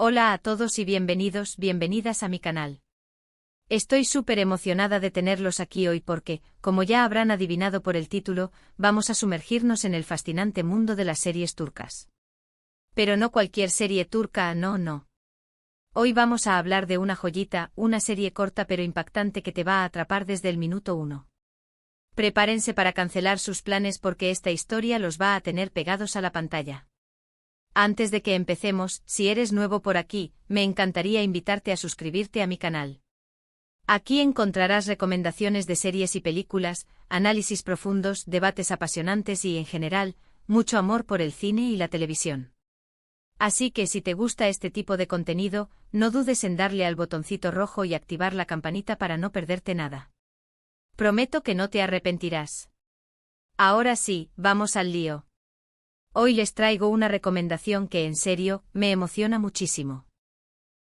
Hola a todos y bienvenidas a mi canal. Estoy súper emocionada de tenerlos aquí hoy porque, como ya habrán adivinado por el título, vamos a sumergirnos en el fascinante mundo de las series turcas. Pero no cualquier serie turca, no. Hoy vamos a hablar de una joyita, una serie corta pero impactante que te va a atrapar desde el minuto 1. Prepárense para cancelar sus planes porque esta historia los va a tener pegados a la pantalla. Antes de que empecemos, si eres nuevo por aquí, me encantaría invitarte a suscribirte a mi canal. Aquí encontrarás recomendaciones de series y películas, análisis profundos, debates apasionantes y, en general, mucho amor por el cine y la televisión. Así que si te gusta este tipo de contenido, no dudes en darle al botoncito rojo y activar la campanita para no perderte nada. Prometo que no te arrepentirás. Ahora sí, vamos al lío. Hoy les traigo una recomendación que en serio, me emociona muchísimo.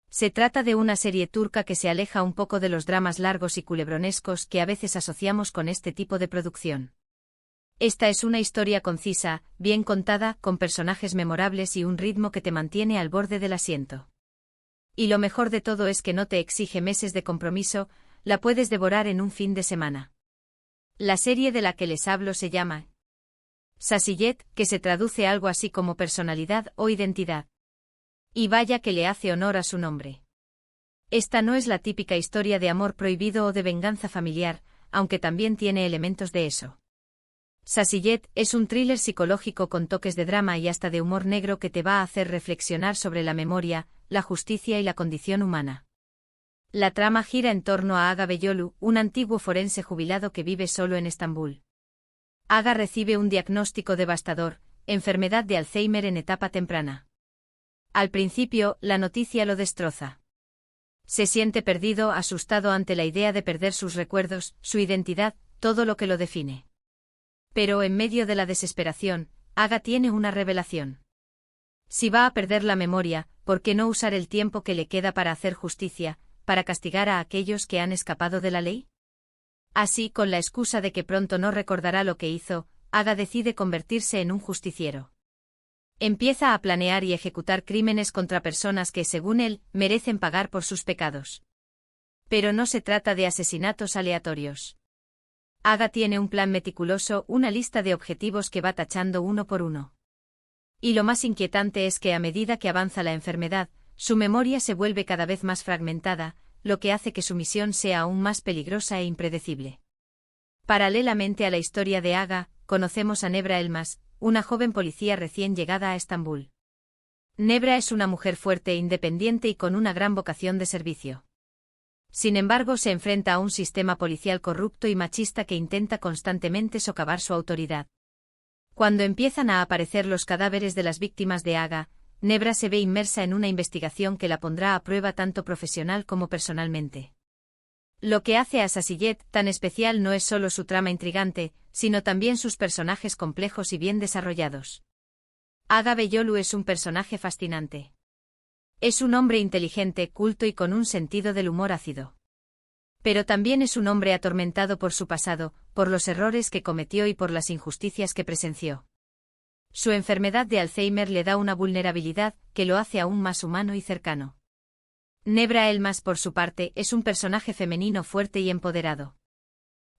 Se trata de una serie turca que se aleja un poco de los dramas largos y culebronescos que a veces asociamos con este tipo de producción. Esta es una historia concisa, bien contada, con personajes memorables y un ritmo que te mantiene al borde del asiento. Y lo mejor de todo es que no te exige meses de compromiso, la puedes devorar en un fin de semana. La serie de la que les hablo se llama Şahsiyet, que se traduce algo así como personalidad o identidad. Y vaya que le hace honor a su nombre. Esta no es la típica historia de amor prohibido o de venganza familiar, aunque también tiene elementos de eso. Şahsiyet es un thriller psicológico con toques de drama y hasta de humor negro que te va a hacer reflexionar sobre la memoria, la justicia y la condición humana. La trama gira en torno a Aga Beyolu, un antiguo forense jubilado que vive solo en Estambul. Aga recibe un diagnóstico devastador, enfermedad de Alzheimer en etapa temprana. Al principio, la noticia lo destroza. Se siente perdido, asustado ante la idea de perder sus recuerdos, su identidad, todo lo que lo define. Pero en medio de la desesperación, Aga tiene una revelación. Si va a perder la memoria, ¿por qué no usar el tiempo que le queda para hacer justicia, para castigar a aquellos que han escapado de la ley? Así, con la excusa de que pronto no recordará lo que hizo, Aga decide convertirse en un justiciero. Empieza a planear y ejecutar crímenes contra personas que, según él, merecen pagar por sus pecados. Pero no se trata de asesinatos aleatorios. Aga tiene un plan meticuloso, una lista de objetivos que va tachando uno por uno. Y lo más inquietante es que a medida que avanza la enfermedad, su memoria se vuelve cada vez más fragmentada, lo que hace que su misión sea aún más peligrosa e impredecible. Paralelamente a la historia de Aga, conocemos a Nebra Elmas, una joven policía recién llegada a Estambul. Nebra es una mujer fuerte e independiente y con una gran vocación de servicio. Sin embargo, se enfrenta a un sistema policial corrupto y machista que intenta constantemente socavar su autoridad. Cuando empiezan a aparecer los cadáveres de las víctimas de Aga, Nebra se ve inmersa en una investigación que la pondrá a prueba tanto profesional como personalmente. Lo que hace a Şahsiyet tan especial no es solo su trama intrigante, sino también sus personajes complejos y bien desarrollados. Aga Beyolu es un personaje fascinante. Es un hombre inteligente, culto y con un sentido del humor ácido. Pero también es un hombre atormentado por su pasado, por los errores que cometió y por las injusticias que presenció. Su enfermedad de Alzheimer le da una vulnerabilidad que lo hace aún más humano y cercano. Nebra Elmas, por su parte, es un personaje femenino fuerte y empoderado.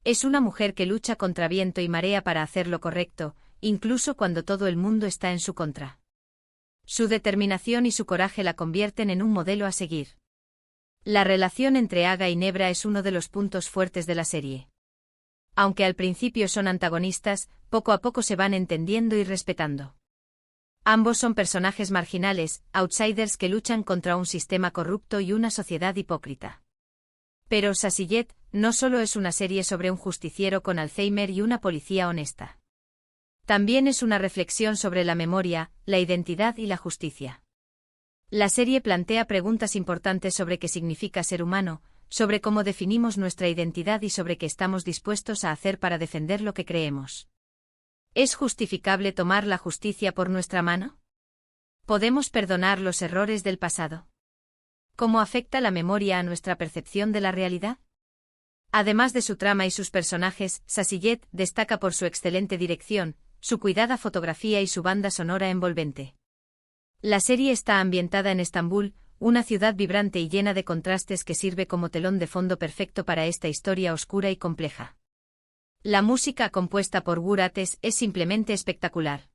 Es una mujer que lucha contra viento y marea para hacer lo correcto, incluso cuando todo el mundo está en su contra. Su determinación y su coraje la convierten en un modelo a seguir. La relación entre Aga y Nebra es uno de los puntos fuertes de la serie. Aunque al principio son antagonistas, poco a poco se van entendiendo y respetando. Ambos son personajes marginales, outsiders que luchan contra un sistema corrupto y una sociedad hipócrita. Pero Şahsiyet no solo es una serie sobre un justiciero con Alzheimer y una policía honesta. También es una reflexión sobre la memoria, la identidad y la justicia. La serie plantea preguntas importantes sobre qué significa ser humano, sobre cómo definimos nuestra identidad y sobre qué estamos dispuestos a hacer para defender lo que creemos. ¿Es justificable tomar la justicia por nuestra mano? ¿Podemos perdonar los errores del pasado? ¿Cómo afecta la memoria a nuestra percepción de la realidad? Además de su trama y sus personajes, Şahsiyet destaca por su excelente dirección, su cuidada fotografía y su banda sonora envolvente. La serie está ambientada en Estambul, una ciudad vibrante y llena de contrastes que sirve como telón de fondo perfecto para esta historia oscura y compleja. La música compuesta por Gurates es simplemente espectacular.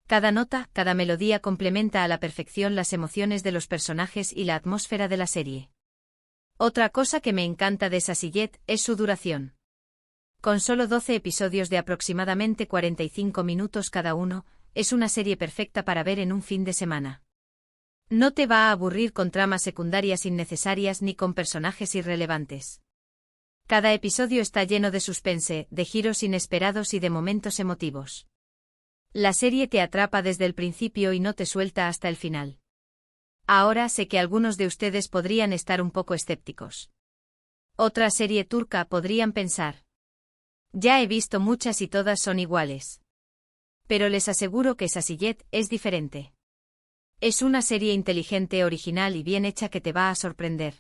Cada nota, cada melodía complementa a la perfección las emociones de los personajes y la atmósfera de la serie. Otra cosa que me encanta de Sasillet es su duración. Con solo 12 episodios de aproximadamente 45 minutos cada uno, es una serie perfecta para ver en un fin de semana. No te va a aburrir con tramas secundarias innecesarias ni con personajes irrelevantes. Cada episodio está lleno de suspense, de giros inesperados y de momentos emotivos. La serie te atrapa desde el principio y no te suelta hasta el final. Ahora sé que algunos de ustedes podrían estar un poco escépticos. Otra serie turca podrían pensar. Ya he visto muchas y todas son iguales. Pero les aseguro que Sasillet es diferente. Es una serie inteligente, original y bien hecha que te va a sorprender.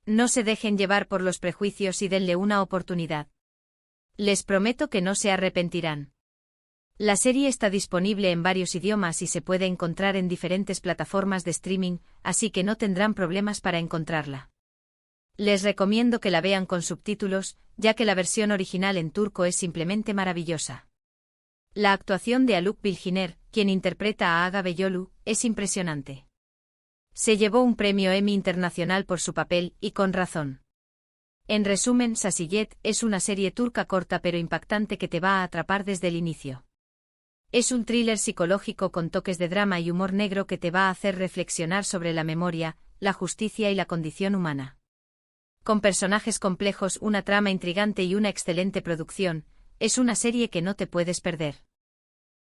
No se dejen llevar por los prejuicios y denle una oportunidad. Les prometo que no se arrepentirán. La serie está disponible en varios idiomas y se puede encontrar en diferentes plataformas de streaming, así que no tendrán problemas para encontrarla. Les recomiendo que la vean con subtítulos, ya que la versión original en turco es simplemente maravillosa. La actuación de Haluk Bilginer, quien interpreta a Aga Beyolu, es impresionante. Se llevó un premio Emmy Internacional por su papel, y con razón. En resumen, Sasillet es una serie turca corta pero impactante que te va a atrapar desde el inicio. Es un thriller psicológico con toques de drama y humor negro que te va a hacer reflexionar sobre la memoria, la justicia y la condición humana. Con personajes complejos, una trama intrigante y una excelente producción, es una serie que no te puedes perder.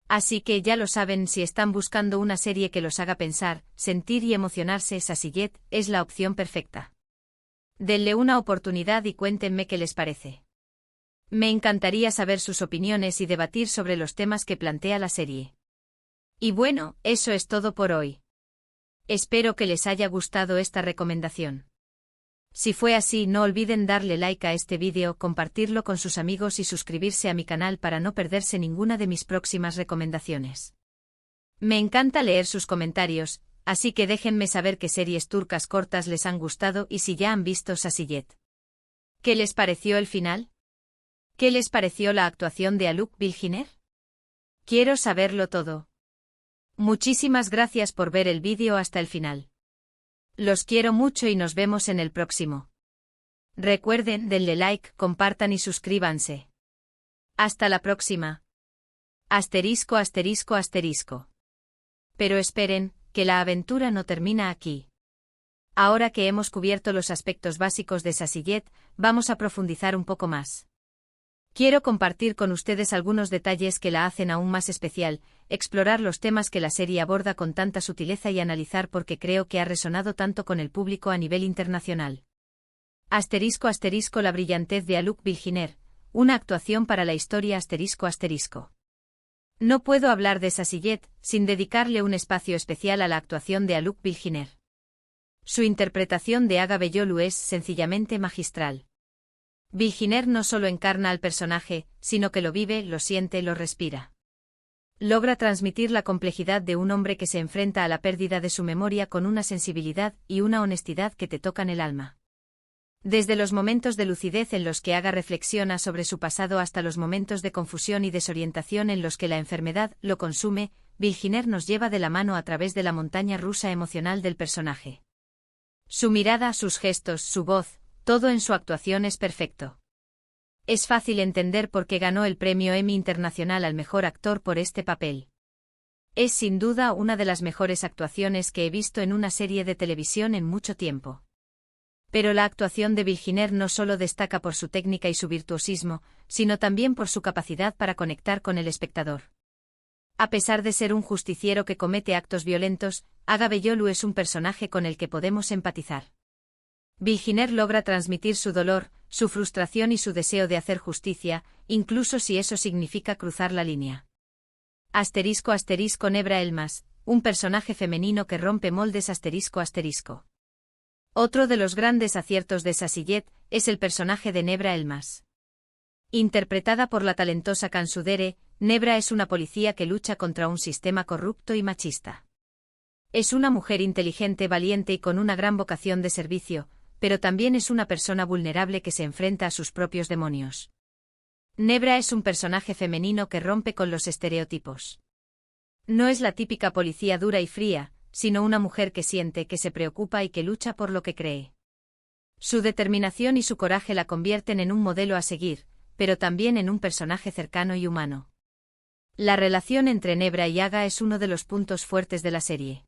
Así que ya lo saben, si están buscando una serie que los haga pensar, sentir y emocionarse, Sasillet es la opción perfecta. Denle una oportunidad y cuéntenme qué les parece. Me encantaría saber sus opiniones y debatir sobre los temas que plantea la serie. Y bueno, eso es todo por hoy. Espero que les haya gustado esta recomendación. Si fue así, no olviden darle like a este vídeo, compartirlo con sus amigos y suscribirse a mi canal para no perderse ninguna de mis próximas recomendaciones. Me encanta leer sus comentarios, así que déjenme saber qué series turcas cortas les han gustado y si ya han visto Sasillet. ¿Qué les pareció el final? ¿Qué les pareció la actuación de Haluk Bilginer? Quiero saberlo todo. Muchísimas gracias por ver el vídeo hasta el final. Los quiero mucho y nos vemos en el próximo. Recuerden, denle like, compartan y suscríbanse. Hasta la próxima. Asterisco, asterisco, asterisco. Pero esperen, que la aventura no termina aquí. Ahora que hemos cubierto los aspectos básicos de Sasillet, vamos a profundizar un poco más. Quiero compartir con ustedes algunos detalles que la hacen aún más especial, explorar los temas que la serie aborda con tanta sutileza y analizar por qué creo que ha resonado tanto con el público a nivel internacional. Asterisco, asterisco, la brillantez de Haluk Bilginer, una actuación para la historia, asterisco, asterisco. No puedo hablar de Sasillet sin dedicarle un espacio especial a la actuación de Haluk Bilginer. Su interpretación de Aga Beyolu es sencillamente magistral. Bilginer no solo encarna al personaje, sino que lo vive, lo siente, lo respira. Logra transmitir la complejidad de un hombre que se enfrenta a la pérdida de su memoria con una sensibilidad y una honestidad que te tocan el alma. Desde los momentos de lucidez en los que Aga reflexiona sobre su pasado hasta los momentos de confusión y desorientación en los que la enfermedad lo consume, Bilginer nos lleva de la mano a través de la montaña rusa emocional del personaje. Su mirada, sus gestos, su voz, todo en su actuación es perfecto. Es fácil entender por qué ganó el premio Emmy Internacional al mejor actor por este papel. Es sin duda una de las mejores actuaciones que he visto en una serie de televisión en mucho tiempo. Pero la actuación de Bilginer no solo destaca por su técnica y su virtuosismo, sino también por su capacidad para conectar con el espectador. A pesar de ser un justiciero que comete actos violentos, Aga Beyolu es un personaje con el que podemos empatizar. Bilginer logra transmitir su dolor, su frustración y su deseo de hacer justicia, incluso si eso significa cruzar la línea. Asterisco, asterisco, Nebra Elmas, un personaje femenino que rompe moldes, asterisco, asterisco. Otro de los grandes aciertos de Sasillet es el personaje de Nebra Elmas. Interpretada por la talentosa Cansu Dere, Nebra es una policía que lucha contra un sistema corrupto y machista. Es una mujer inteligente, valiente y con una gran vocación de servicio, pero también es una persona vulnerable que se enfrenta a sus propios demonios. Nebra es un personaje femenino que rompe con los estereotipos. No es la típica policía dura y fría, sino una mujer que siente, que se preocupa y que lucha por lo que cree. Su determinación y su coraje la convierten en un modelo a seguir, pero también en un personaje cercano y humano. La relación entre Nebra y Aga es uno de los puntos fuertes de la serie.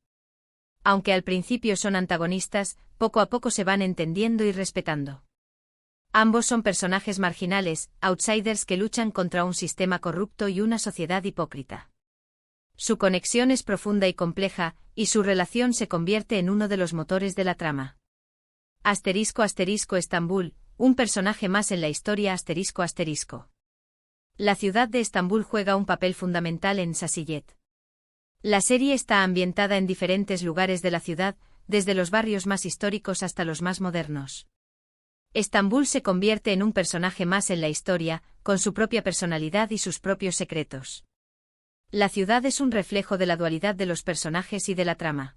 Aunque al principio son antagonistas, poco a poco se van entendiendo y respetando. Ambos son personajes marginales, outsiders que luchan contra un sistema corrupto y una sociedad hipócrita. Su conexión es profunda y compleja, y su relación se convierte en uno de los motores de la trama. Estambul, un personaje más en la historia. La ciudad de Estambul juega un papel fundamental en Sasiyet. La serie está ambientada en diferentes lugares de la ciudad, desde los barrios más históricos hasta los más modernos. Estambul se convierte en un personaje más en la historia, con su propia personalidad y sus propios secretos. La ciudad es un reflejo de la dualidad de los personajes y de la trama.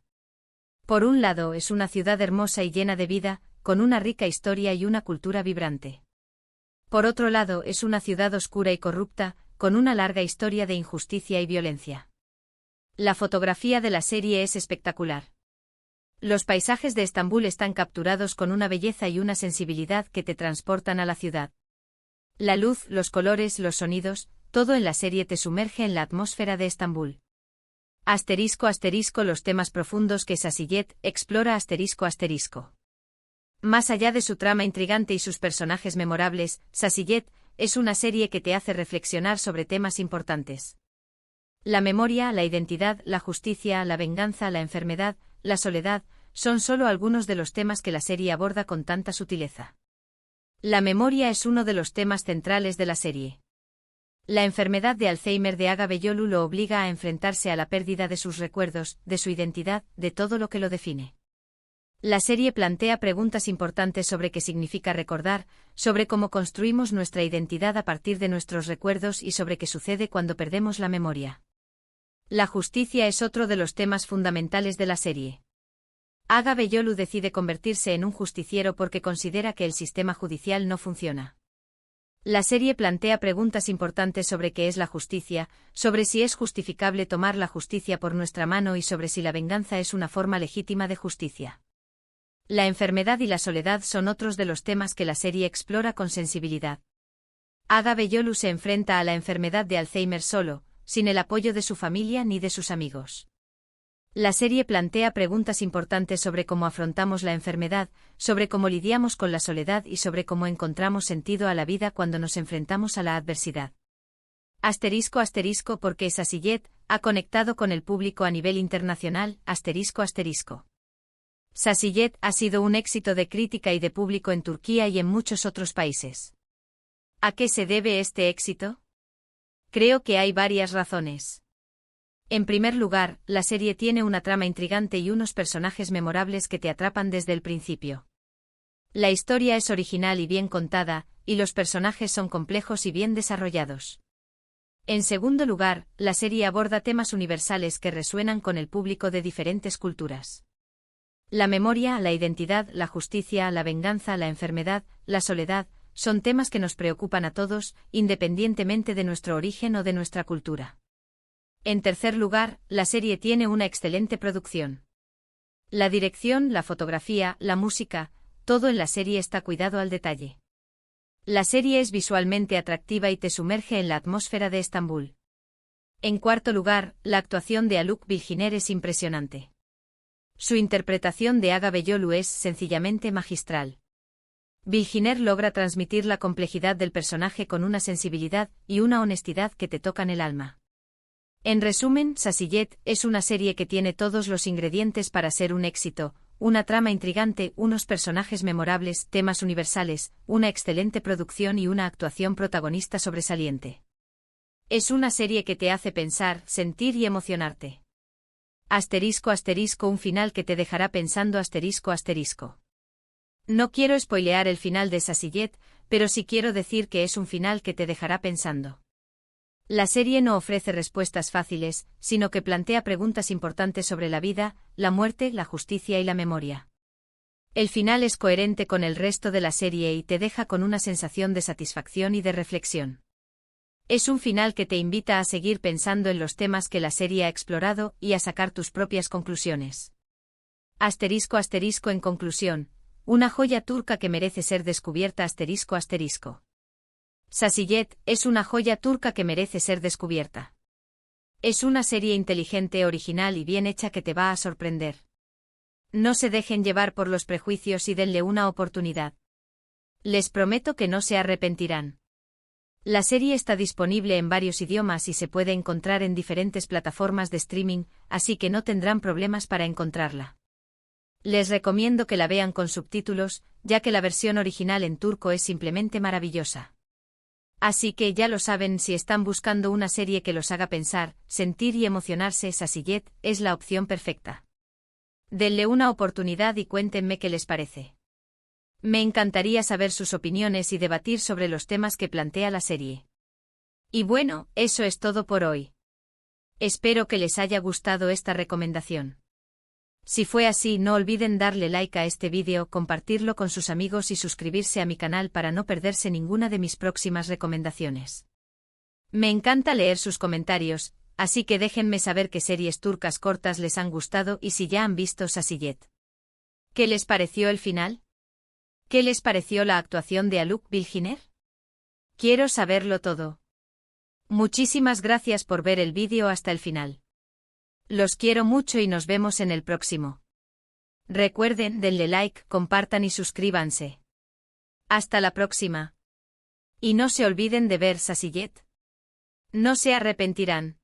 Por un lado, es una ciudad hermosa y llena de vida, con una rica historia y una cultura vibrante. Por otro lado, es una ciudad oscura y corrupta, con una larga historia de injusticia y violencia. La fotografía de la serie es espectacular. Los paisajes de Estambul están capturados con una belleza y una sensibilidad que te transportan a la ciudad. La luz, los colores, los sonidos, todo en la serie te sumerge en la atmósfera de Estambul. Los temas profundos que Sasiyet explora. Más allá de su trama intrigante y sus personajes memorables, Sasiyet es una serie que te hace reflexionar sobre temas importantes. La memoria, la identidad, la justicia, la venganza, la enfermedad, la soledad, son solo algunos de los temas que la serie aborda con tanta sutileza. La memoria es uno de los temas centrales de la serie. La enfermedad de Alzheimer de Aga Beyolu lo obliga a enfrentarse a la pérdida de sus recuerdos, de su identidad, de todo lo que lo define. La serie plantea preguntas importantes sobre qué significa recordar, sobre cómo construimos nuestra identidad a partir de nuestros recuerdos y sobre qué sucede cuando perdemos la memoria. La justicia es otro de los temas fundamentales de la serie. Aga Beyolu decide convertirse en un justiciero porque considera que el sistema judicial no funciona. La serie plantea preguntas importantes sobre qué es la justicia, sobre si es justificable tomar la justicia por nuestra mano y sobre si la venganza es una forma legítima de justicia. La enfermedad y la soledad son otros de los temas que la serie explora con sensibilidad. Aga Beyolu se enfrenta a la enfermedad de Alzheimer solo, sin el apoyo de su familia ni de sus amigos. La serie plantea preguntas importantes sobre cómo afrontamos la enfermedad, sobre cómo lidiamos con la soledad y sobre cómo encontramos sentido a la vida cuando nos enfrentamos a la adversidad. Porque Sasiyet ha conectado con el público a nivel internacional. Sasiyet ha sido un éxito de crítica y de público en Turquía y en muchos otros países. ¿A qué se debe este éxito? Creo que hay varias razones. En primer lugar, la serie tiene una trama intrigante y unos personajes memorables que te atrapan desde el principio. La historia es original y bien contada, y los personajes son complejos y bien desarrollados. En segundo lugar, la serie aborda temas universales que resuenan con el público de diferentes culturas. La memoria, la identidad, la justicia, la venganza, la enfermedad, la soledad, son temas que nos preocupan a todos, independientemente de nuestro origen o de nuestra cultura. En tercer lugar, la serie tiene una excelente producción. La dirección, la fotografía, la música, todo en la serie está cuidado al detalle. La serie es visualmente atractiva y te sumerge en la atmósfera de Estambul. En cuarto lugar, la actuación de Haluk Bilginer es impresionante. Su interpretación de Aga Beyolu es sencillamente magistral. Bilginer logra transmitir la complejidad del personaje con una sensibilidad y una honestidad que te tocan el alma. En resumen, Sasiyet es una serie que tiene todos los ingredientes para ser un éxito: una trama intrigante, unos personajes memorables, temas universales, una excelente producción y una actuación protagonista sobresaliente. Es una serie que te hace pensar, sentir y emocionarte. Un final que te dejará pensando. No quiero spoilear el final de Sasiyet, pero sí quiero decir que es un final que te dejará pensando. La serie no ofrece respuestas fáciles, sino que plantea preguntas importantes sobre la vida, la muerte, la justicia y la memoria. El final es coherente con el resto de la serie y te deja con una sensación de satisfacción y de reflexión. Es un final que te invita a seguir pensando en los temas que la serie ha explorado y a sacar tus propias conclusiones. Asterisco asterisco en conclusión, una joya turca que merece ser descubierta asterisco asterisco. Sasiyet es una joya turca que merece ser descubierta. Es una serie inteligente, original y bien hecha que te va a sorprender. No se dejen llevar por los prejuicios y denle una oportunidad. Les prometo que no se arrepentirán. La serie está disponible en varios idiomas y se puede encontrar en diferentes plataformas de streaming, así que no tendrán problemas para encontrarla. Les recomiendo que la vean con subtítulos, ya que la versión original en turco es simplemente maravillosa. Así que ya lo saben, si están buscando una serie que los haga pensar, sentir y emocionarse, Sasiyet es la opción perfecta. Denle una oportunidad y cuéntenme qué les parece. Me encantaría saber sus opiniones y debatir sobre los temas que plantea la serie. Y bueno, eso es todo por hoy. Espero que les haya gustado esta recomendación. Si fue así, no olviden darle like a este vídeo, compartirlo con sus amigos y suscribirse a mi canal para no perderse ninguna de mis próximas recomendaciones. Me encanta leer sus comentarios, así que déjenme saber qué series turcas cortas les han gustado y si ya han visto Sasiyet. ¿Qué les pareció el final? ¿Qué les pareció la actuación de Haluk Bilginer? Quiero saberlo todo. Muchísimas gracias por ver el vídeo hasta el final. Los quiero mucho y nos vemos en el próximo. Recuerden, denle like, compartan y suscríbanse. Hasta la próxima. Y no se olviden de ver Sasiyet. No se arrepentirán.